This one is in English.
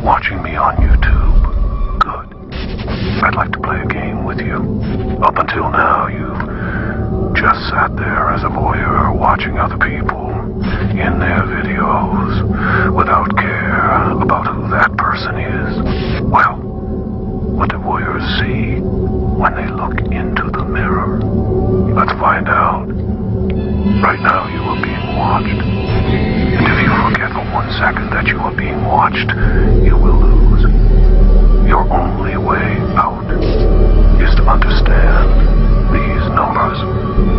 watching me on YouTube. Good. I'd like to play a game with you. Up until now, you've just sat there as a voyeur watching other people in their videos without care about who that person is. Well, what do voyeurs see when they look into the mirror? Let's find out. Right now you are being watched. And if you forget for 1 second that you are being watched, you will lose. Your only way out is to understand these numbers.